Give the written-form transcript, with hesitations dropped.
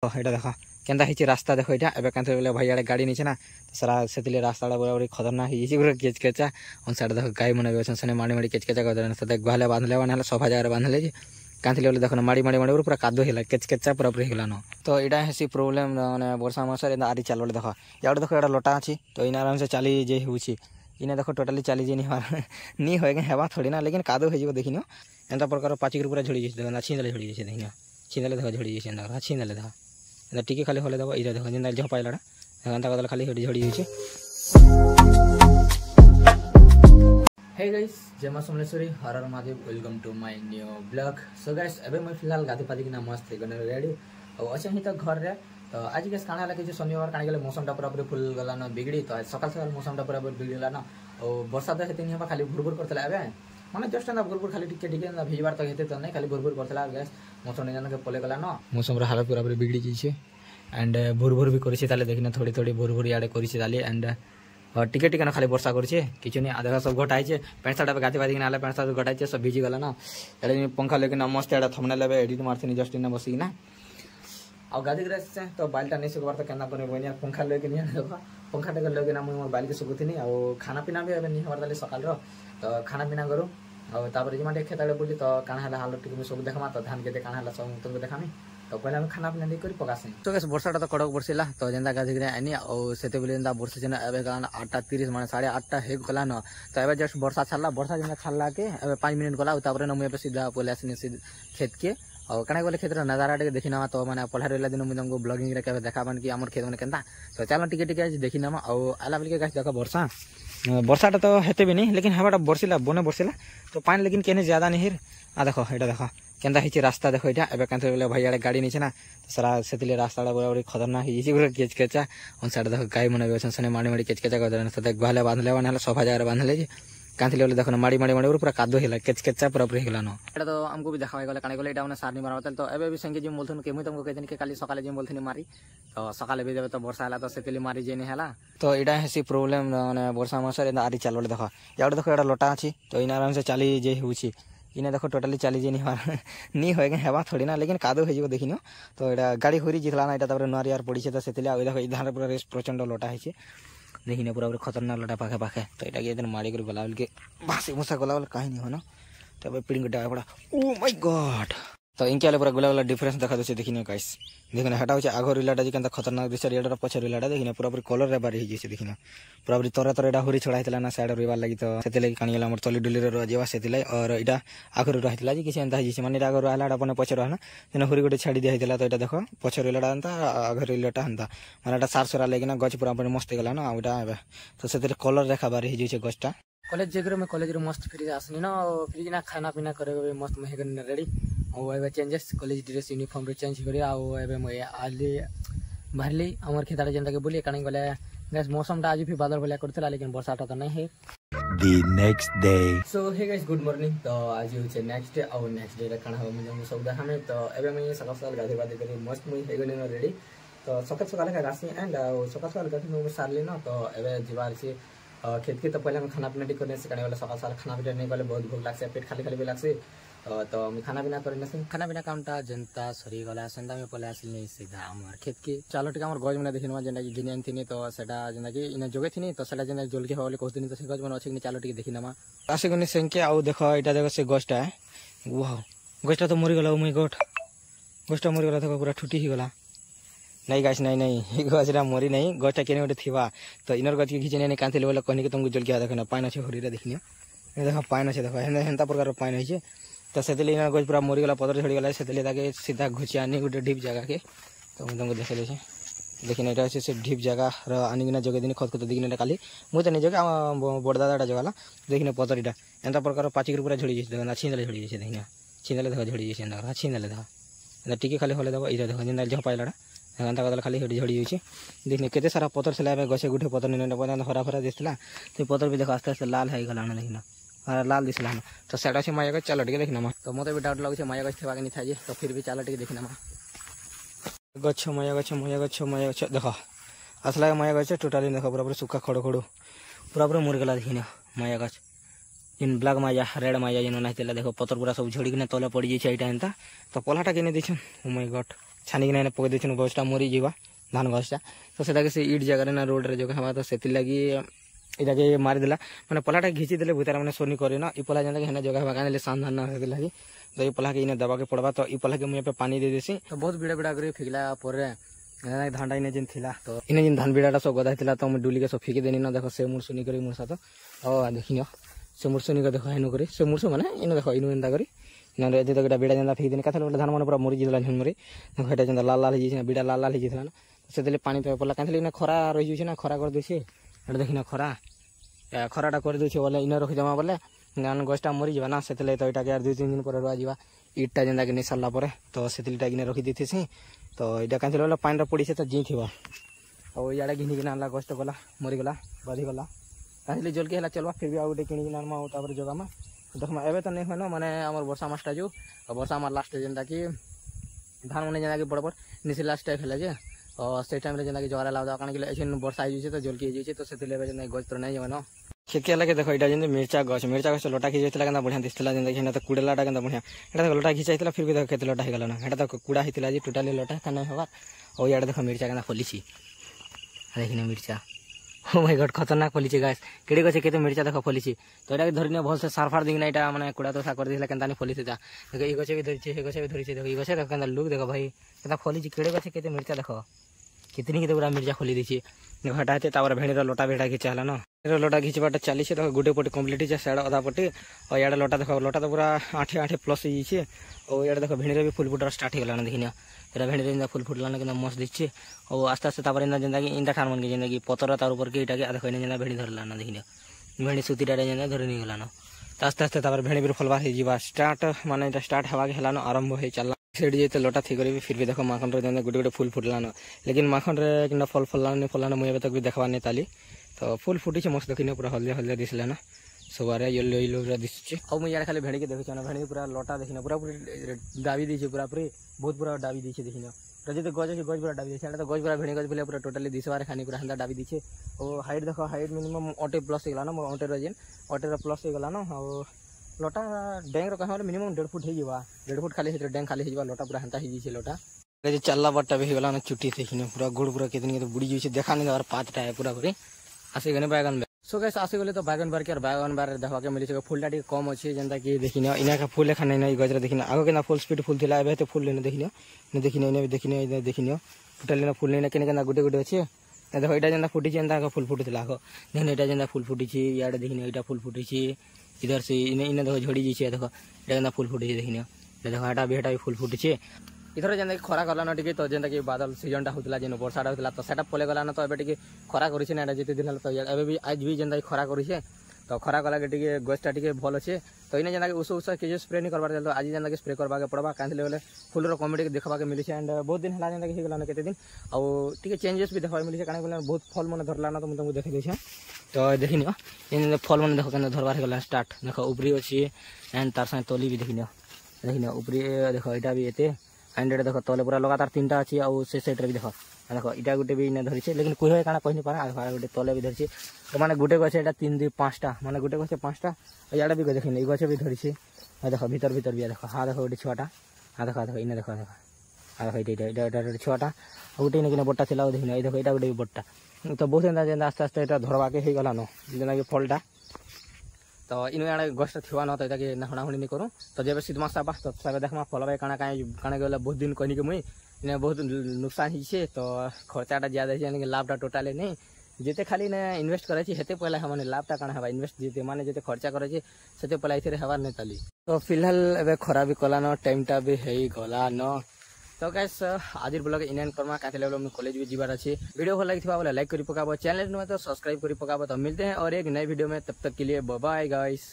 এটা দেখ কেনতা হয়েছে রাস্তা দেখ এটা এবার কেন বলে ভাই আড়ে গাড়ি নিছে না তো সারা সেতিলে রাস্তাটা বরাবর খতরনাক হয়েছে পুরো কেচকেচা অন সাইড দেখ গাই মনে গেছেন সেনে মাড়ি মাড়ি কেচকেচা করে দেন দেখ ভালে বাঁধলে বানালে সফা জায়গায় বাঁধলে যে কাঁথিলে বলে দেখো মাড়ি মাড়ি মাড়ি পুরো কাদো হেলা কেচকেচা পুরাপুরি হেলানো তো এটা হেসি প্রোবলেম মানে বর্ষা মাসের আরি চালবে দেখ ইয়াড়ে দেখো এটা লটা আছে তো ইন আরামসে চালি যে হচ্ছে ইনে দেখো টোটালি চালি যে নি হয় হেবা থোড়ি না লেকিন কাদো হয়ে যাব দেখিন এন্তা প্রকার পাচিক পুরা ঝড়ি যাচ্ছে দেখেন ছিঁদলে ঝড়ি যাচ্ছে দেখিন ছিঁদলে দেখো ঝড়ি যাচ্ছে ছিঁদলে দেখো টিके खाली हले दबा इधर देखो जिंदा झपाइला एंता कदल खाली हेडी झड़ी होइछे। हे गाइस जय मां समलेश्वरी हर हर Mahadev welcome to my new blog. So guys एबे मैं फिलहाल गाधी पादी किना मस्त गने रेडी और अच्छा ही तो घर रे तो आज गाइस काना लागे जे शनिवार काना गेले मौसम टा पूरा पूरी फुल गला न बिगड़ी तो सकाल सकाल मौसम टा पूरा बिगड़ला न और वर्षा तो हेते नहीं खाली भुरभुर करतला एबे माने जस्ट ना भुरभुर खाली टिके टिके ना भिजबार तो हेते तो नहीं खाली भुरभुर करतला गाइस मौसम ने जान के पले गला न मौसम रा हालत पूरा पूरी बिगड़ी जाइछे एंड भुरभुर भी करिछे ताले देखिना थोड़ी थोड़ी भुरभुर याडे करिछे ताले एंड टिके टिके ना खाली वर्षा करिछे किछु नहीं आधा सब घटाइछे पैंट शर्ट पे गाती बादी नाले पैंट शर्ट घटाइछे सब भिजी गला ना एडे पंखा लेके ना मस्त एडा थमने लेबे एडिट मारथिनी जस्ट ना बसी ना आ गादी ग्रेस से तो बालटा नहीं सुकबार तो केना कोने बनिया पंखा लेके नहीं देखो पंखा टे लेके ना मोर बाल के सुकुथिनी आ खाना पीना भी एबे नहीं हमार ताले सकाल रो तो खाना पीना करू और तापर जे माटे खेताले बुली तो काना हला हाल टिके सब देखमा तो धान के काना हला सब तुमको देखामी तो पहले हम खाना पीना नहीं करी पकासे तो गैस वर्षाटा तो कड़क बरसिला तो जेंदा गाधी रे आनी और सेते बेले जेंदा वर्षा जेना एबे गाना 8:30 माने 8:30 हे गला न तो एबे जस्ट वर्षा छाला वर्षा जेना छाला के एबे 5 मिनट गला तापर न मुए पे सीधा पले आसनी खेत के और कना बोले खेत नजारा टे देखिना तो माने पढ़ा रहला दिन मुई तुमको ब्लॉगिंग रे के देखाबन कि हमर खेत माने केनता तो चलो टिके टिके देखिना और आला बेले के गाइस देखो वर्षाटा तो हेते भी नहीं लेकिन हमारा बरसिला बने बरसिला तो पानी लेकिन केने ज्यादा नहीं हिर आ देखो एटा देखो केनता हिचे रास्ता देखो एटा एबे कांथे बोले भाई आड़े गाड़ी निचे ना तो सारा सेतिले रास्ताटा बराबर खतरनाक हिचे पुरो केचकेचा ऑन साइड देखो गाय मने गछन सने माड़ी माड़ी केचकेचा कर देन देख भाले बांधले बानाले सफा जायरे बांधले जे कांथले बोले देखो माड़ी माड़ी माड़ी पूरा कादो हेला केचकेचा पुरापुरी हेलानो एटा तो हमको भी देखावा गले काने गले एटा माने सारनी मारबतल तो एबे भी संगे जिम बोलथन के मुई तुमको कहतन के काली सकाले जिम बोलथनी मारी तो सकाले भी जबे तो वर्षा हला तो सेतिले मारी जेने हला तो एटा हेसी प्रॉब्लम माने वर्षा मासरे आरी चालबले देखो याडे देखो एटा लटा अछि तो इन आराम से चाली जे होछि इने देखो टोटली चाली जे नहीं होय हेबा थोड़ी ना लेकिन कादो हो जिवो देखिनो तो एटा गाड़ी होरी जितला ना एटा तापर नरियार यार पड़ीछे तो सेतिले आ देखो इधार पूरा रेस प्रचंड लटा हेछि देखिने पूरा खतरनाक लटा पाखे पाखे तो एटा के दिन माड़ी कर गलावल के बासी मुसा गलावल काहे नहीं हो ना तब पिडिंग डाय पड़ा ओ माय गॉड तो इनके पूरा गुला वाला डिफरेंस देखा दे देखिने गाइस देखिने हटा होचे आगो रिलाटा जे केनता खतरनाक दिसर एडर पछर रिलाटा देखिने पूरा पूरी कलर रे बारी हे जेसे देखिने पूरा पूरी तोरा तोरा एडा होरी छड़ा हेतला ना साइड रिवार लागि तो सेते लागि कानिला हमर चली डुली रे जेवा सेते लागि और एडा आगो रहितला जे किसे एंता जेसे माने आगो रहला अपन पछर रहना जेना होरी गोटे छाडी दे हेतला तो एटा देखो पछर रिलाटा अंता आगो रिलाटा अंता माने एटा सार सरा लागि ना गछ पूरा अपन मस्त गला ना एटा तो सेते कलर रेखा बारी हे जेसे गछटा कॉलेज जेगरो में कॉलेज रे मस्त फ्री आसनी ना फ्री ना खाना पीना करे मस्त महगन रेडी और एबे चेंजेस कॉलेज ड्रेस यूनिफॉर्म रे चेंज करी आ एबे मैं आली बाहरली हमर खेतारे जनता के बोली कानी गले गाइस मौसम ता आज भी बादल भलिया करथला लेकिन वर्षाटा तो नहीं है the next day so hey guys good morning तो आज होचे नेक्स्ट डे और नेक्स्ट डे रे खाना हम जम सब देखा में तो एबे मैं सकाल सकाल गाधी बादी करी मस्त मुई हेगने न रेडी तो सकाल सकाल का गासी एंड सकाल सकाल गाधी में सारली न तो एबे जीवार से खेत के तो पहले हम खाना पीना करने से करने वाला सकाल सकाल खाना पीना नहीं वाले बहुत भूख लागसे पेट खाली खाली भी लागसे तो हम खाना पीना करने से खाना पीना कामटा जनता सरी गला संदा में पले आसली सीधा हमर खेत के चालो टिका हमर गज में देखिनवा जेना कि गिनियन थिनी तो सेटा जेना कि इन जोगे थिनी तो सेटा जेना जल के होले कहथिनी तो से गज में अछि कि चालो टिके देखिनमा आसे गने संख्या आउ देखो एटा देखो से गजटा है वाओ गजटा तो मरि गला ओ माय गॉड गजटा मरि गला देखो पूरा ठुटी ही गला नहीं गाइस नहीं गजरा मरी नहीं गजटा केने उठे थिबा तो इनर गज के खिचने ने कांथले वाला कहनी कि तुमको जल के देखना पाइन अछि होरी रे देखनियो ए देखो पाइन अछि देखो हेंता प्रकार पाइन होइछे तो सेतले इनर गज पूरा मरी गला पदर झड़ी गला सेतले ताके सीधा घुचिया आनी गुटे ढीप जगह के तो हम तुमको देखेले छे देखिन एटा अछि से ढीप जगह र आनिगिना जगह दिन खत खत दिगिना काली मु त नि जगह बडदादाटा जगहला देखिने पदरीटा एंता प्रकार पाचिक पूरा झड़ी जेছে देखना छिंदले झड़ी जेছে देखिना छिंदले देखो झड़ी जेছে ना छिंदले देखो टिके खाली हले दबा इधर देखो जिंदा झपाइला एंता कदल खाली हेडी झड़ी होइछे देखने केते सारा पत्थर छला बे गसे गुठे पत्थर निने पना हरा भरा दिसला तो पत्थर भी देखो आस्ते आस्ते लाल है गला ना देखना लाल दिसला तो सेटा से माया गछ चलो टिके देखना मा तो मते भी डाउट लागै छै माया गछ थेबा के नि था जे तो फिर भी चलो टिके देखना मा गछ माया गछ देखो असला माया गछ टोटली देखो पूरा पूरा सुखा खड़ो खड़ो पूरा पूरा मुर गला देखिना माया गछ इन ब्लैक माया रेड माया जिन नाइतेला देखो पत्थर पूरा सब झड़ी के तले पड़ी जाय छै एटा एंता तो पलाटा केने दिछन ओ माय गॉड छानिक ना पकई देछन गछटा मरी जीवा धान गछटा तो सेटा से इट जगह ना रोड रे जगह हवा तो सेति लगी इटा के मारी देला माने पलाटा घिची देले भीतर माने सोनी करे ना ई पला जंदा के हेना जगह बगान ले सान धान ना होते लगी तो ई पला के इने दबा के पड़बा तो ई पला के मुए पे पानी दे देसी तो बहुत बिड़ा बिड़ा करे फिगला परे धानटा इने जिन थिला तो इने जिन धान बिड़ाटा सब गदा थिला तो हम डुली के सब फिके देनी ना देखो से मुरसुनी करे मुरसा तो ओ देखिनो से मुरसुनी के देखो हेनो करे से मुरसु माने इने देखो इनु एंदा करे इने रे जतो बिड़ा जंदा फिके देनी कथले धान माने पूरा मरी जिला झन मरी देखो एटा जंदा लाल लाल हिजी बिड़ा लाल लाल हिजी थिला ना से देले पानी पे पला काथले इने खरा रहि जुछे ना खरा कर देछे एटा देखिना खरा खराटा कर देछे बोले इने रखि जमा बोले गान गछटा मरी जबा ना सेतले तो एटा के 2-3 दिन पर रुआ जीवा इटा जंदा के निसरला परे तो सेतलीटा इने रखि देथिसी तो इटा काथले बोले पानी रा पड़ी से तो जी थिबा और याडा घिनी के नाला गछटा गला मरी गला बधी गला काथले जल के हला चलवा फिर भी आ उडे किनी नानमा उतावर जगह में देखमा एबे तो नै होनो माने हमर वर्षा मासटा जो वर्षा मार लास्ट जंदा की धान मने जंदा की बड़ बड़ निसी लास्ट टाइप हला जे और से टाइम रे जंदा की जवारा लादा कान के एछन वर्षा आई जे तो जल के जे तो सेतले बे जंदा गछ तो नै जवानो खेत के लगे देखो इटा जंदे मिर्चा गछ लोटा खिचैतला केना बढ़िया दिसतला जंदा कि तो कुड़ेलाटा केना बढ़िया एटा तो लोटा खिचैतला फिर भी देखो खेत लोटा हे गला ना एटा तो कुड़ा हितला जी टोटली लोटा कना हवा और याडा देखो मिर्चा केना फलिछि देखिना मिर्चा ओ माय गॉड खतरनाक फलिछि गाइस केडे गछ केते मिर्चा देखो फलिछि तो एटा धरिने भल से सारफार दिना एटा माने कुड़ा तो सा कर दिसला केनतानी फलिछि ता देखो ई गछ भी धरिछि हे गछ भी धरिछि देखो ई गछ देखो केना लुक देखो भाई केता फलिछि केडे गछ केते मिर्चा देखो कितनी के पूरा मिर्चा खोली दीछि घटाते तावर भेणीर लोटा भेटा घिचा हला न लोटा घिचबाटा चली से देखो गुटे पटे कंप्लीट छे साइड आधा पटे और याडा लोटा देखो लोटा तो पूरा 8 प्लस ही छे और याडा देखो भेणीर भी फुल फुटरा स्टार्ट हे गला न देखिना एरा भेणीर इंदा फुल फुटला न केना मस्त दिछि और आस्ते आस्ते तावर इंदा जंदा की इंदा ठान मन के जंदा की पतर तार ऊपर के इटा के देखो इने जंदा भेणी धरला न देखिना भेणी सुती डाडे जंदा धरनी गला न आस्ते आस्ते तावर भेणी भी फलवा हे जीवा स्टार्ट माने इटा स्टार्ट हवा के हला न आरंभ हे चलला सेड जेते लोटा थी करे फिर भी देखो माखन रे जंदा गुटे गुटे फूल फुटला न लेकिन माखन रे किना फल फलला न मुए तक भी देखवा नै ताली तो फूल फुटी छे मस्त देखिने पूरा हल्दिया हल्दिया दिसला ना सवारे येलो येलो रे दिसछे अब मैं यार खाली भेड़ी के देखै न भेड़ी पूरा लोटा देखिना पूरा पूरी दाबी दिछे पूरा पूरी बहुत पूरा दाबी दिछे देखिना रजे तो गज पूरा दाबी दिछे तो गज पूरा भेड़ी गज बोले पूरा टोटली दिसवारे खानी पूरा हंदा दाबी दिछे और हाइट देखो हाइट मिनिमम 8 प्लस हे गला ना मोर 8 रजन 8 प्लस हे गला ना और लोटा डेंग रो कहले मिनिमम 1.5 फुट हे जीवा 1.5 फुट खाली हे डेंग खाली हे जीवा लोटा पूरा हंता हे जीछे लोटा जे चलला बट्टा भी हे गला ना चुटी देखिने पूरा गुड़ पूरा कितनी तो बुड़ी जीछे देखा नै और पातटा है पूरा पूरी आसे गने बैगन सो गाइस आसे गले तो बैगन बार के और बैगन बार देखा के मिली छै फुलटा टी कम अछि जंदा कि देखिने इना का फूल लेखा नै गजरा देखिने आगो केना फुल स्पीड फुल थिला एबे तो फुल लेने देखिने देखिने टोटली ना फुल लेने केना गुटे गुटे अछि देखो एटा जंदा फुटी जंदा का फुल फुटी थिला आगो देखिने एटा जंदा फुल फुटी छी याडे देखिने एटा फुल फुटी छी इधर से इने देखो झड़ी जी छी देखो एटा जंदा फुल फुटी छी देखिने देखो एटा बेटा भी फुल फुटी छी इधर जंदा कि खरा गला न टिके तो जंदा कि बादल सीजन टा होतला जेनो वर्षा होतला तो सेटअप पले गला न तो एबे टिके खरा करि छै ना जेते दिन तो एबे भी आज भी जंदा खरा करि छै तो खरा गला के टिके गछटा टिके भल अछि तो इने जंदा कि उस के स्प्रे नहीं करबार तो आज जंदा कि स्प्रे करबा के पड़बा कांथले बोले फुल रो कॉमेडी के देखबा के मिली छै एंड बहुत दिन हला जंदा कि गला न केते दिन और टिके चेंजेस भी देखबा मिली छै काने बोले बहुत फल मन धरला न तो तुमको देख दै छै तो देखिनियो इन फल मन देखो केना धरबार गला स्टार्ट देखो ऊपरी अछि एंड तार से तोली भी देखिनियो ऊपरी देखो एटा भी एते एंड देखो तले पूरा लगातार 3टा अछि और से साइड रे भी देखो देखो इटा गुटे भी ने धरि छै लेकिन कोइ होय काना कहनि पारा आ गुटे तले भी धरि छै तो माने गुटे गछ एटा 3 2 5टा माने गुटे गछ 5टा याडा भी देखिन ई गछ भी धरि छै आ देखो भीतर भीतर भी देखो हां देखो गुटे छोटा आ देखो इने देखो आ देखो इटा छोटा गुटे ने बट्टा थिला देखिन ई देखो इटा गुटे बट्टा तो बहुत जंदा आस्ते आस्ते एटा धरबा के हे गला न जेना कि फलटा तो इन आड़े गछटा थिवा न तो एटा के नहणा हुणी नहीं करू तो जेबे शीत मास आबा तो सबे देखमा फलबे काना गेला बहुत दिन कहनी के मुई ने बहुत नुकसान ही छे तो खर्चाटा ज्यादा छे यानी लाभटा टोटली नहीं जेते खाली ने इन्वेस्ट करे छी हेते पहले हमने लाभटा काना हवा इन्वेस्ट जेते माने जेते खर्चा करे छी सेते पहले इथे हवा नहीं ताली तो फिलहाल एबे खरा भी कला न टाइमटा भी हेई गला न तो गाइस आजिर ब्लॉग इनएंड करमा काथे लेवल में कॉलेज भी जीवार अछि वीडियो भल लागिथबा बोले लाइक करी पकाबो चैनल में तो सब्सक्राइब करी पकाबो तो मिलते हैं और एक नए वीडियो में तब तक के लिए बाय बाय गाइस।